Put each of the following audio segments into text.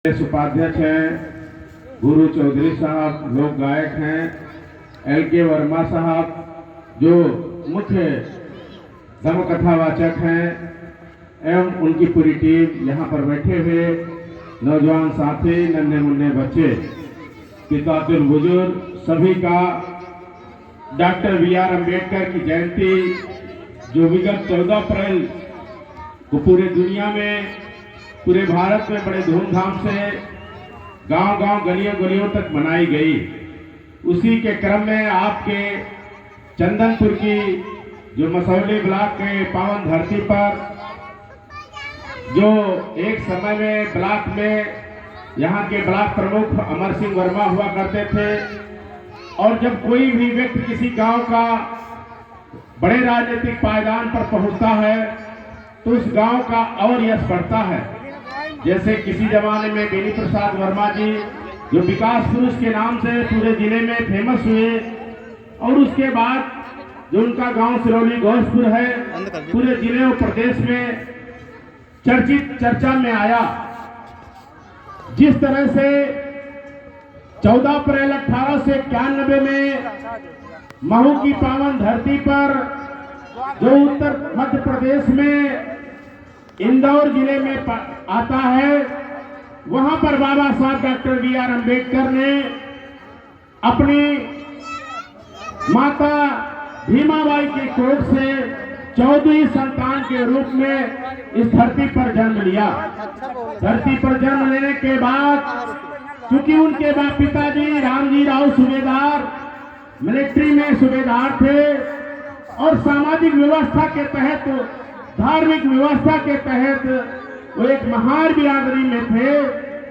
उपाध्यक्ष हैं गुरु चौधरी साहब, लोक गायक हैं LK वर्मा साहब, जो मुख्य धर्म कथावाचक हैं, एवं उनकी पूरी टीम, यहाँ पर बैठे हुए नौजवान साथी, नन्हे मुन्ने बच्चे, पितातुल बुजुर्ग, सभी का डॉक्टर BR अम्बेडकर की जयंती जो विगत 14 अप्रैल को पूरे दुनिया में, पूरे भारत में बड़े धूमधाम से गांव-गांव, गलियों-गलियों तक मनाई गई। उसी के क्रम में आपके चंदनपुर की जो मसौली ब्लॉक के पावन धरती पर, जो एक समय में ब्लॉक में यहाँ के ब्लॉक प्रमुख अमर सिंह वर्मा हुआ करते थे, और जब कोई भी व्यक्ति किसी गांव का बड़े राजनीतिक पायदान पर पहुंचता है तो उस गांव का और यश बढ़ता है। जैसे किसी जमाने में बेनी प्रसाद वर्मा जी, जो विकास पुरुष के नाम से पूरे जिले में फेमस हुए, और उसके बाद जो उनका गांव सिरौली घोषपुर है, पूरे जिले और प्रदेश में चर्चा में आया। जिस तरह से 14 अप्रैल 1891 में महू की पावन धरती पर, जो उत्तर मध्य प्रदेश में इंदौर जिले में आता है, वहां पर बाबा साहब डॉक्टर BR अम्बेडकर ने अपनी माता भीमाबाई के कोख से 14वीं संतान के रूप में इस धरती पर जन्म लिया। धरती पर जन्म लेने के बाद, चूंकि उनके पिताजी रामजी राव सूबेदार मिलिट्री में सूबेदार थे, और सामाजिक व्यवस्था के तहत, धार्मिक व्यवस्था के तहत वो एक महार बिरादरी में थे,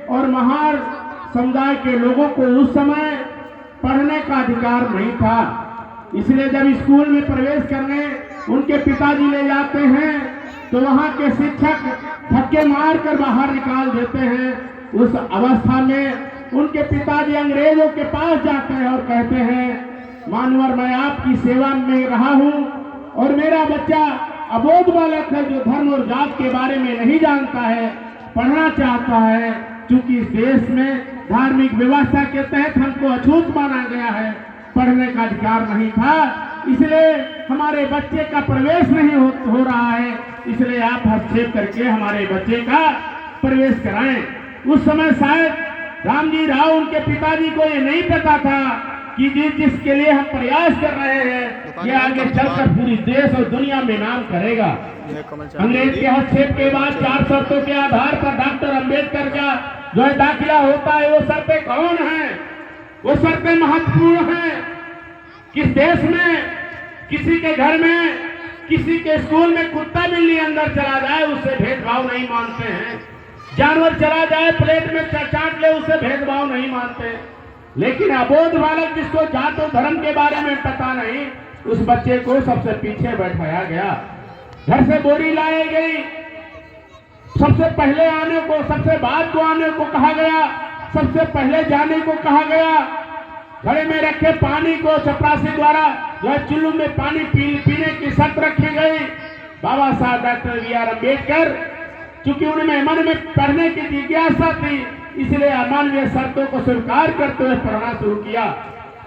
और महार समुदाय के लोगों को उस समय पढ़ने का अधिकार नहीं था। इसलिए जब स्कूल में प्रवेश करने उनके पिताजी ले जाते हैं तो वहां के शिक्षक धक्के मार कर बाहर निकाल देते हैं। उस अवस्था में उनके पिताजी अंग्रेजों के पास जाते हैं और कहते हैं, मानवर, मैं आपकी सेवा में रहा हूं, और मेरा बच्चा अबोध बालक है जो धर्म और जात के बारे में नहीं जानता है, पढ़ना चाहता है। चूंकि इस देश में धार्मिक व्यवस्था के तहत हमको अछूत माना गया है, पढ़ने का अधिकार नहीं था, इसलिए हमारे बच्चे का प्रवेश नहीं हो रहा है, इसलिए आप हस्तक्षेप करके हमारे बच्चे का प्रवेश कराएं। उस समय शायद रामजी राव, उनके पिताजी को ये नहीं पता था कि जिसके लिए हम प्रयास कर रहे हैं, ये आगे चलकर पूरी देश और दुनिया में नाम करेगा। अंग्रेज के हस्तक्षेप के बाद 4 शर्तों के आधार पर डॉक्टर अम्बेडकर का जो है दाखिला होता है, वो शर्तें कौन हैं? वो शर्तें महत्वपूर्ण हैं। किस देश में किसी के घर में, किसी के स्कूल में कुत्ता बिल्ली अंदर चला जाए, उससे भेदभाव नहीं मानते हैं। जानवर चला जाए, प्लेट में चाट ले, उससे भेदभाव नहीं मानते। लेकिन अबोध बालक, जिसको जात और धर्म के बारे में पता नहीं, उस बच्चे को सबसे पीछे बैठाया गया। घर से बोरी लाई गई, सबसे पहले आने को, सबसे बाद को आने को कहा गया, सबसे पहले जाने को कहा गया। घड़े में रखे पानी को चपरासी द्वारा जो है चुल्लू में पानी पीने की शर्त रखी गई। बाबा साहब डॉक्टर BR अम्बेडकर, चूंकि उनमें मन में पढ़ने की जिज्ञासा थी, इसलिए अमानवीय शर्तों को स्वीकार करते हुए पढ़ना शुरू किया।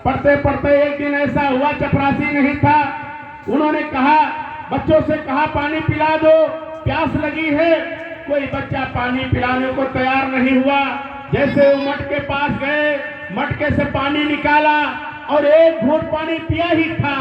पढ़ते पढ़ते एक दिन ऐसा हुआ, चपरासी नहीं था, उन्होंने कहा, बच्चों से कहा, पानी पिला दो, प्यास लगी है। कोई बच्चा पानी पिलाने को तैयार नहीं हुआ। जैसे वो मटके पास गए, मटके से पानी निकाला और एक घूंट पानी पिया ही था।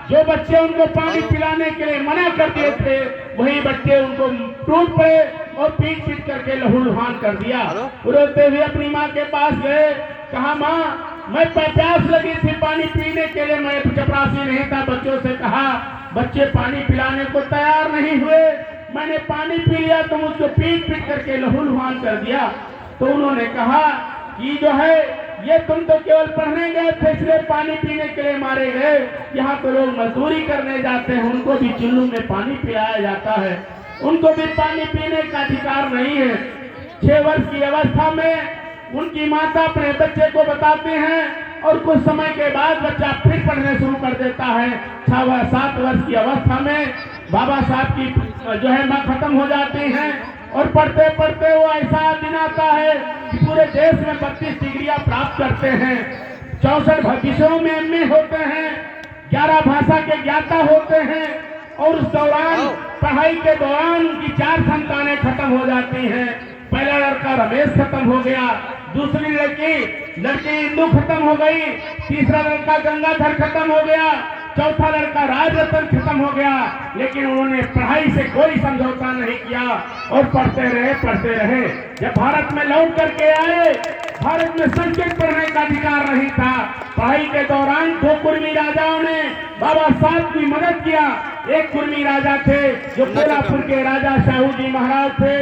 जो बच्चे उनको पानी पिलाने के लिए मना कर दिए थे, वही बच्चे उनको टूट पड़े और पीट पीट करके लहूलुहान कर दिया। रोते हुए अपनी माँ के पास गए, कहा, माँ, मैं प्यास लगी थी, पानी पीने के लिए, मैं चपरासी नहीं था। बच्चों से कहा, बच्चे पानी पिलाने को तैयार नहीं हुए, मैंने पानी पी लिया, तो मुझको पीट पीट करके लहूलुहान कर दिया। तो उन्होंने कहा कि जो है, ये तुम तो केवल पढ़ने गए थे, इसलिए पानी पीने के लिए मारे गए। यहाँ तो लोग मजदूरी करने जाते हैं, उनको भी चुल्लू में पानी पिलाया जाता है, उनको भी पानी पीने का अधिकार नहीं है। 6 वर्ष की अवस्था में उनकी माता अपने बच्चे को बताते हैं, और कुछ समय के बाद बच्चा फिर पढ़ने शुरू कर देता है। 6-7 वर्ष की अवस्था में बाबा साहब की जो है माँ खत्म हो जाती हैं, और पढ़ते पढ़ते वो ऐसा दिन आता है कि पूरे देश में 32 डिग्रियां प्राप्त करते हैं, 64 विषयों में एमए होते हैं, 11 भाषा के ज्ञाता होते हैं, और उस दौरान पढ़ाई के दौरान उनकी 4 संतानें खत्म हो जाती हैं। पहला लड़का रमेश खत्म हो गया, दूसरी लड़की इंदू खत्म हो गई, तीसरा लड़का गंगाधर खत्म हो गया, चौथा लड़का राजरतन खत्म हो गया। लेकिन उन्होंने पढ़ाई से कोई समझौता नहीं किया और पढ़ते रहे। जब भारत में लौट करके आए, भारत में संस्कृत पढ़ने का अधिकार नहीं था। पढ़ाई के दौरान 2 कुर्मी राजाओं ने बाबा साहब की मदद किया। एक कुर्मी राजा थे जो कोल्हापुर के राजा शाहू जी महाराज थे,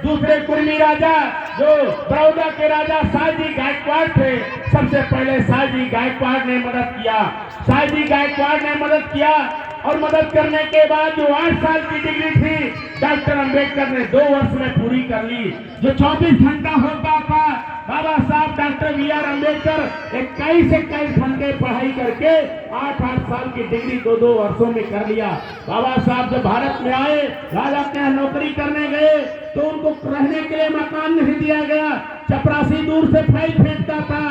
दूसरे कुर्मी राजा जो बड़ौदा के राजा शाहजी गायकवाड़ थे। सबसे पहले शाहजी गायकवाड़ ने मदद किया। शाहजी गायकवाड़ ने मदद किया और मदद करने के बाद जो 8 साल की डिग्री थी, डॉक्टर अंबेडकर ने 2 वर्ष में पूरी कर ली। जो 24 घंटा होता था, बाबा साहब डॉक्टर बी.आर. अम्बेडकर 21 घंटे पढ़ाई करके 8 साल की डिग्री 2 वर्षों में कर लिया। बाबा साहब जब भारत में आए, राजा के यहाँ नौकरी करने गए तो उनको रहने के लिए मकान नहीं दिया गया। चपरासी दूर से फाइल फेंकता था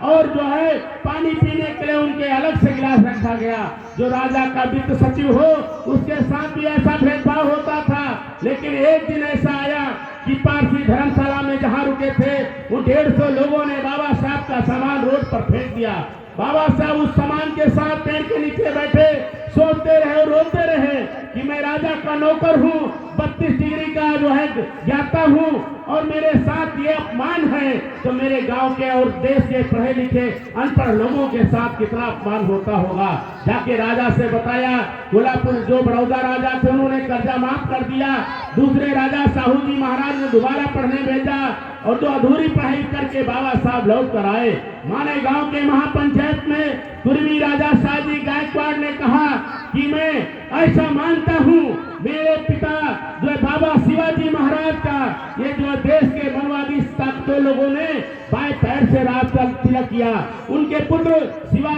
और जो है पानी पीने के लिए उनके अलग से गिलास रखा गया। जो राजा का वित्त सचिव हो उसके साथ भी ऐसा भेदभाव होता था। लेकिन एक दिन ऐसा आया कि पारसी धर्मशाला में जहाँ रुके थे, वो 150 लोगों ने बाबा साहब का सामान रोड पर फेंक दिया। बाबा साहब उस सामान के साथ पेड़ के नीचे बैठे सोचते रहे और रोते रहे कि मैं राजा का नौकर हूँ, 32 डिग्री का जो है ज्ञाता हूँ और मेरे साथ ये अपमान है, तो मेरे गांव के और देश के पढ़े लिखे अनपढ़ लोगों के साथ कितना अपमान होता होगा। जाके राजा से बताया। कोल्हापुर जो बड़ौदा राजा थे उन्होंने कर्जा माफ कर दिया। दूसरे राजा शाहू जी महाराज ने दोबारा पढ़ने भेजा और जो अधूरी पढ़ाई करके बाबा साहब लौट कर आए। माने गांव के महापंचायत में कुर्मी राजा शाहजी गायकवाड़ ने कहा कि मैं ऐसा मानता हूँ, मेरे पिता जो बाबा शिवाजी महाराज का ये जो देश के मनवादी ताकतों लोगों ने बाएं पैर से राज का तिलक किया, उनके पुत्र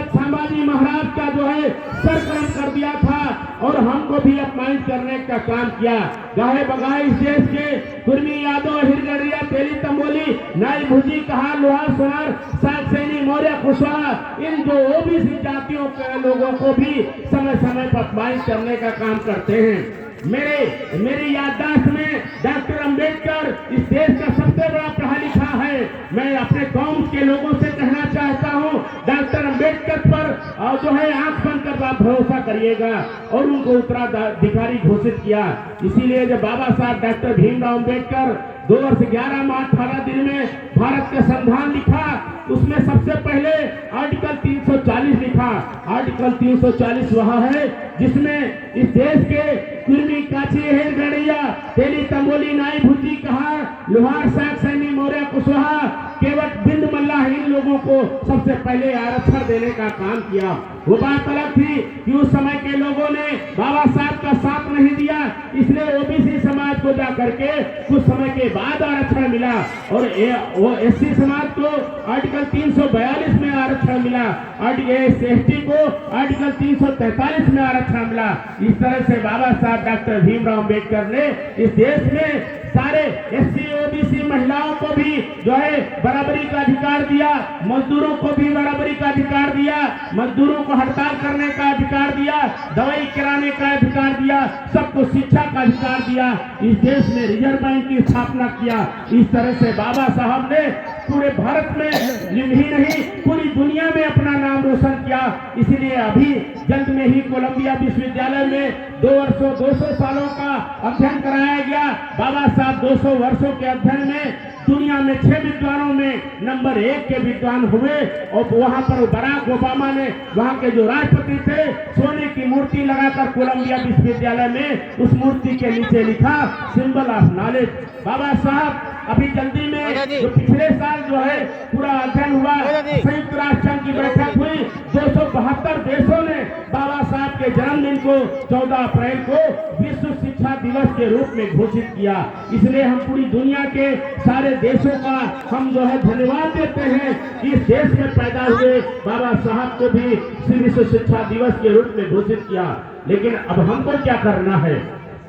संभाजी महाराज का जो है सरकरम कर दिया था और हमको भी अपमानित करने का काम किया। गाहे बगाहे इस देश के कुर्मी यादव, हिरगड़िया, तेली तंबोली, नाई भुजी, कहार, लोहार, सोनार, साग सैनी, मौर्य, कुशवाहा, इन जो ओबीसी जातियों के लोगों को भी समय समय पर अपमानित करने का काम करते हैं। मेरी याददाश्त में डॉक्टर अंबेडकर इस देश का सबसे बड़ा पढ़ा लिखा है। मैं अपने कौम के लोगों से कहना चाहता हूँ, डॉक्टर अंबेडकर पर जो है आंख बंद कर आप भरोसा करिएगा। और उनको उत्तराधिकारी घोषित किया। इसीलिए जब बाबा साहब डॉक्टर भीमराव अंबेडकर 2 वर्ष 11 माह 18 दिन में भारत का संविधान लिखा, उसमें सबसे पहले आर्टिकल 340 लिखा। आर्टिकल 340 वह है जिसमें इस देश के कुर्मी, काची, हिरगड़िया, तेली तंबोली, नाई भुजी, कहार, लोहार, साग सैनी, मौर्य, कुशवाहा, केवट, बिंद, मल्लाह, इन लोगों को सबसे पहले आरक्षण देने का काम किया। वो बात अलग थी कि उस समय के लोगों ने बाबा साहब का साथ नहीं दिया, इसलिए ओबीसी समाज को जा करके कुछ समय के बाद आरक्षण मिला और वो एससी समाज को आर्टिकल 342 में आरक्षण मिला, एसटी को आर्टिकल 343 में आरक्षण मिला। इस तरह से बाबा साहब डॉक्टर भीमराव अंबेडकर ने इस देश में सारे एससी ओबीसी महिलाओं को भी जो है बराबरी का अधिकार दिया, मजदूरों को भी बराबरी का अधिकार दिया, मजदूरों को हड़ताल करने का अधिकार दिया, दवाई कराने का अधिकार दिया, सबको शिक्षा का अधिकार दिया। इस देश में रिजर्व बैंक की स्थापना किया। इस तरह से बाबा साहब ने पूरे भारत में ही नहीं पूरी दुनिया में अपना नाम रोशन किया। इसलिए अभी जल्द में ही कोलंबिया विश्वविद्यालय में 200 सालों का अध्ययन कराया गया। बाबा साहब 200 वर्षों के अध्ययन में दुनिया में 6 विद्वानों में नंबर 1 के विद्वान हुए और वहां पर बराक ओबामा ने वहां के जो राष्ट्रपति थे सोने की मूर्ति लगाकर कोलंबिया विश्वविद्यालय में उस मूर्ति के नीचे लिखा सिंबल ऑफ नॉलेज। बाबा साहब अभी जल्दी में जो पिछले साल जो है पूरा अध्ययन हुआ, संयुक्त राष्ट्र संघ की बैठक हुई, 272 देशों ने बाबा साहब के जन्मदिन को 14 अप्रैल को विश्व शिक्षा दिवस के रूप में घोषित किया। इसलिए हम पूरी दुनिया के सारे देशों का हम जो है धन्यवाद देते हैं कि इस देश में पैदा हुए बाबा साहब को भी विश्व शिक्षा दिवस के रूप में घोषित किया। लेकिन अब हमको क्या करना है?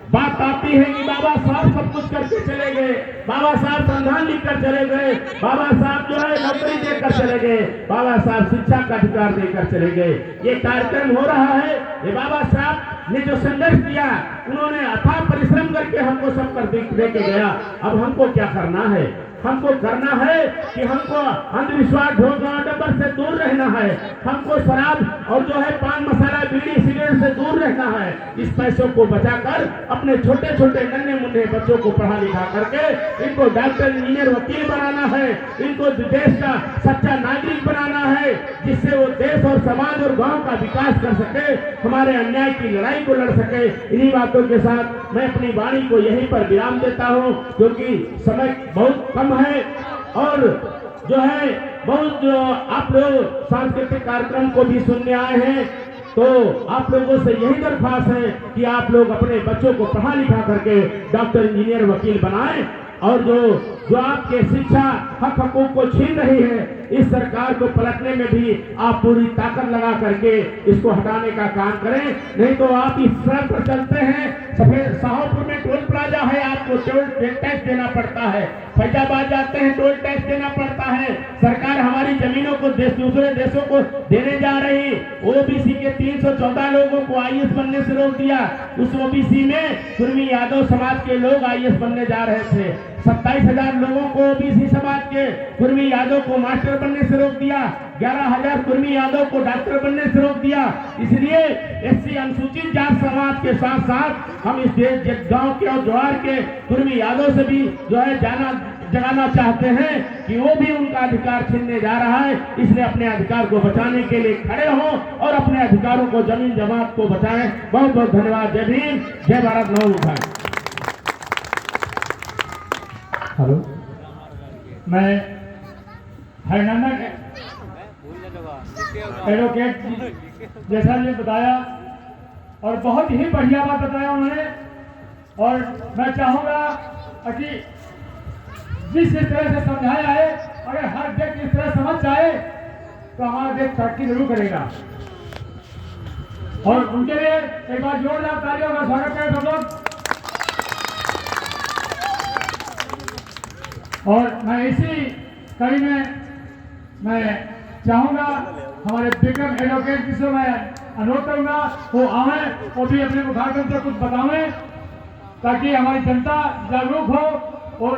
बात आती है कि बाबा साहब सब कुछ करके चले गए, बाबा साहब संविधान लिख कर चले गए, बाबा साहब जो है नौकरी देकर चले गए, बाबा साहब शिक्षा का अधिकार देकर चले गए। ये कार्यक्रम हो रहा है, ये बाबा साहब ने जो संघर्ष किया, उन्होंने अथाह परिश्रम करके हमको सब कर दे के गया। अब हमको क्या करना है? हमको करना है कि हमको अंधविश्वास ढोल डब्बर से दूर रहना है, हमको शराब और जो है पान मसाला बीड़ी सिगरेट से दूर रहना है। इस पैसों को बचाकर अपने छोटे छोटे नन्हे मुन्ने बच्चों को पढ़ा लिखा करके इनको डॉक्टर इंजीनियर वकील बनाना है, इनको देश का सच्चा नागरिक बनाना है, जिससे वो देश और समाज और गांव का विकास कर सके, हमारे अन्याय की लड़ाई को लड़ सके। इन्हीं बातों के साथ मैं अपनी वाणी को यहीं पर विराम देता हूं, क्योंकि समय बहुत कम है और जो है बहुत आप लोग सांस्कृतिक कार्यक्रम को भी सुनने आए हैं, तो आप लोगों से यही दरख्वास्त है कि आप लोग अपने बच्चों को पढ़ा लिखा करके डॉक्टर इंजीनियर वकील बनाएं, और जो आपके शिक्षा हक हकूक को छीन रही है, इस सरकार को पलटने में भी आप पूरी ताकत लगा करके इसको हटाने का काम करें। नहीं तो आप इस सड़क पर चलते हैं, सफेद शाहपुर में टोल प्लाजा है, आपको टोल टैक्स देना पड़ता है, फैजाबाद जाते हैं टोल टैक्स देना पड़ता है। सरकार हमारी जमीनों को दूसरे देशों को देने जा रही। ओबीसी के 314 लोगों को आईएएस बनने से रोक दिया। उस ओबीसी में कुर्मी यादव समाज के लोग आईएएस बनने जा रहे थे। 27,000 लोगों को ओबीसी समाज के कुर्मी यादव को मास्टर बनने से रोक दिया। 11,000 कुर्मी यादव को डॉक्टर बनने से रोक दिया। इसलिए एससी अनुसूचित जात समाज के साथ साथ हम इस गांव के और ज्वार के कुर्मी यादव से भी जो है जगाना चाहते हैं कि वो भी उनका अधिकार छीनने जा रहा है। इसलिए अपने अधिकार को बचाने के लिए खड़े हों और अपने अधिकारों को जमीन जमात को बचाएं। बहुत बहुत धन्यवाद। जय भीम, जय भारत। नौ उठाएं। हेलो, मैं हरियाणा एडवोकेट जैसा ने बताया और बहुत ही बढ़िया बात बताया उन्होंने, और मैं चाहूँगा कि जिस तरह से समझाया है, अगर हर व्यक्ति इस तरह समझ जाए तो हमारा देश तरक्की जरूर करेगा। और उनके लिए एक बार जोरदार तालियों का स्वागत करें सब लोग। और मैं इसी कड़ी में मैं चाहूँगा हमारे विक्रम एडवोकेट जिससे मैं अनुरोध करूँगा वो आए और भी अपने मुखाग्रम से कुछ बतावें, ताकि हमारी जनता जागरूक हो और